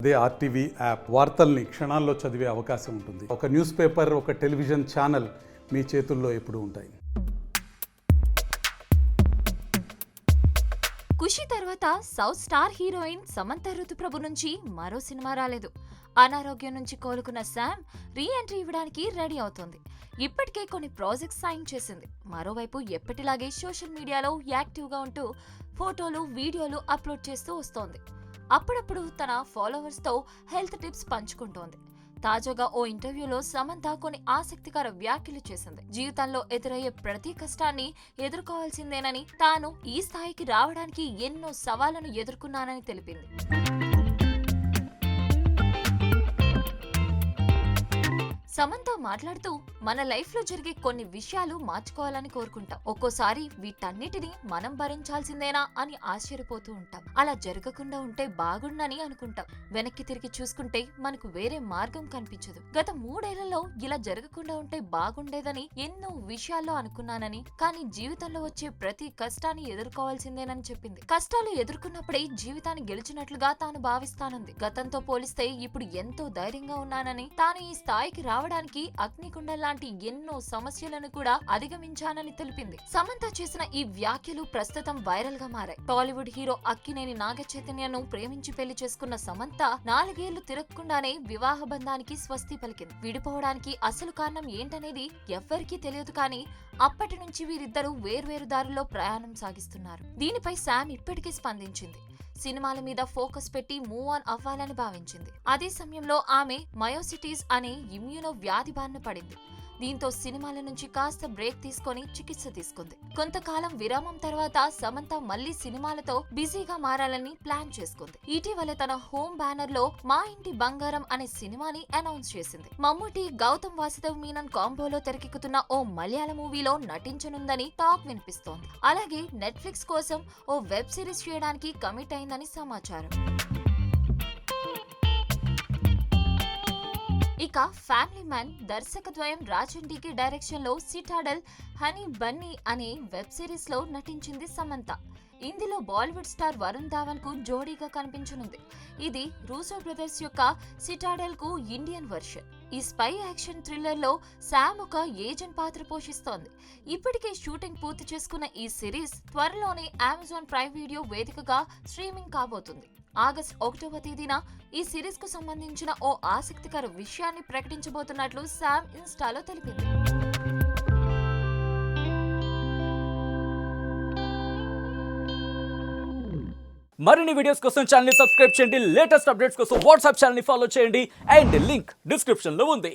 అదే RTV app వార్తల్ని క్షణాల్లో చదివే అవకాశం ఉంటుంది. ఒక న్యూస్ పేపర్, ఒక టెలివిజన్ ఛానల్ మీ చేతుల్లో ఎప్పుడూ ఉంటాయి. ఖుషి తర్వాత south star heroine Samantha Ruth Prabhu నుంచి మరో సినిమా రాలేదు. అనారోగ్యం నుంచి కోలుకున్న శామ్ రీ ఎంట్రీ ఇవ్వడానికి రెడీ అవుతోంది. ఇప్పటికే కొన్ని ప్రాజెక్ట్స్ సైన్ చేసింది. మరోవైపు ఎప్పటిలాగే సోషల్ మీడియాలో యాక్టివ్గా ఉంటూ ఫోటోలు, వీడియోలు అప్లోడ్ చేస్తూ వస్తోంది. అప్పుడప్పుడు తన ఫాలోవర్స్తో హెల్త్ టిప్స్ పంచుకుంటోంది. తాజాగా ఓ ఇంటర్వ్యూలో సమంత కొన్ని ఆసక్తికర వ్యాఖ్యలు చేసింది. జీవితంలో ఎదురయ్యే ప్రతి కష్టాన్ని ఎదుర్కోవాల్సిందేనని, తాను ఈ స్థాయికి రావడానికి ఎన్నో సవాళ్లను ఎదుర్కొన్నానని తెలిపింది. సమంత మాట్లాడుతూ, మన లైఫ్ లో జరిగే కొన్ని విషయాలు మార్చుకోవాలని కోరుకుంటాం. ఒక్కోసారి వీటన్నిటిని మనం భరించాల్సిందేనా అని ఆశ్చర్యపోతూ ఉంటాం. అలా జరగకుండా ఉంటే బాగుండని అనుకుంటాం. వెనక్కి తిరిగి చూసుకుంటే మనకు వేరే మార్గం కనిపించదు. గత 3 ఏళ్లలో ఇలా జరగకుండా ఉంటే బాగుండేదని ఎన్నో విషయాల్లో అనుకున్నానని, కానీ జీవితంలో వచ్చే ప్రతి కష్టాన్ని ఎదుర్కోవాల్సిందేనని చెప్పింది. కష్టాలు ఎదుర్కొన్నప్పుడే జీవితాన్ని గెలిచినట్లుగా తాను భావిస్తానంది. గతంతో పోలిస్తే ఇప్పుడు ఎంతో ధైర్యంగా ఉన్నానని, తాను ఈ స్థాయికి రావడానికి అగ్నికుండం లాంటి ఎన్నో సమస్యలను కూడా అధిగమించానని తెలిపింది. సమంత చేసిన ఈ వ్యాఖ్యలు ప్రస్తుతం వైరల్ గా మారాయి. టాలీవుడ్ హీరో అక్కినేని నాగచైతన్యను ప్రేమించి పెళ్లి చేసుకున్న సమంత 4 ఏళ్లు తిరగకుండానే వివాహ బంధానికి స్వస్తి పలికింది. విడిపోవడానికి అసలు కారణం ఏంటనేది ఎవ్వరికీ తెలియదు, కానీ అప్పటి నుంచి వీరిద్దరూ వేర్వేరు దారుల్లో ప్రయాణం సాగిస్తున్నారు. దీనిపై శామ్ ఇప్పటికీ స్పందించింది. సినిమాల మీద ఫోకస్ పెట్టి మూవ్ ఆన్ అవ్వాలని భావించింది. అదే సమయంలో ఆమె మయోసిటీస్ అనే ఇమ్యూనో వ్యాధి బారిన పడింది. దీంతో సినిమాల నుంచి కాస్త బ్రేక్ తీసుకొని చికిత్స తీసుకుంది. కొంతకాలం విరామం తర్వాత సమంత మళ్లీ సినిమాలతో బిజీగా మారాలని ప్లాన్ చేసుకుంది. ఇటీవల తన హోమ్ బ్యానర్ లో మా ఇంటి బంగారం అనే సినిమాని అనౌన్స్ చేసింది. మమ్ముటి, గౌతమ్ వాసుదేవ్ మీనన్ కాంబోలో తెరకెక్కుతున్న ఓ మలయాళ మూవీలో నటించనుందని టాక్ వినిపిస్తోంది. అలాగే నెట్ఫ్లిక్స్ కోసం ఓ వెబ్ సిరీస్ చేయడానికి కమిట్ అయిందని సమాచారం. ఇక ఫ్యామిలీ మ్యాన్ దర్శకద్వయం రాజండికి డైరెక్షన్ లో సిటాడెల్ హనీ బన్నీ అనే వెబ్ సిరీస్ లో నటించింది సమంత. ఇందులో బాలీవుడ్ స్టార్ వరుణ్ ధావన్ కు జోడీగా కనిపించనుంది. ఇది రూసో బ్రదర్స్ యొక్క సిటాడెల్ కు ఇండియన్ వర్షన్. ఈ స్పై యాక్షన్ థ్రిల్లర్ లో శామ్ ఒక ఏజెంట్ పాత్ర పోషిస్తోంది. ఇప్పటికే షూటింగ్ పూర్తి చేసుకున్న ఈ సిరీస్ త్వరలోనే అమెజాన్ ప్రైమ్ వీడియో వేదికగా స్ట్రీమింగ్ కాబోతుంది. ఆగస్టు 1వ తేదీన ఈ సిరీస్ కు సంబంధించిన ఓ ఆసక్తికర విషయాన్ని ప్రకటించబోతున్నట్లు శామ్ ఇన్స్టాలో తెలిపింది. మరిన్ని వీడియోస్ కోసం ఛానల్ ని సబ్స్క్రైబ్ చేయండి. లేటెస్ట్ అప్డేట్స్ కోసం వాట్సాప్ ఛానల్ ని ఫాలో చేయండి. అండ్ లింక్ డిస్క్రిప్షన్ లో ఉంది.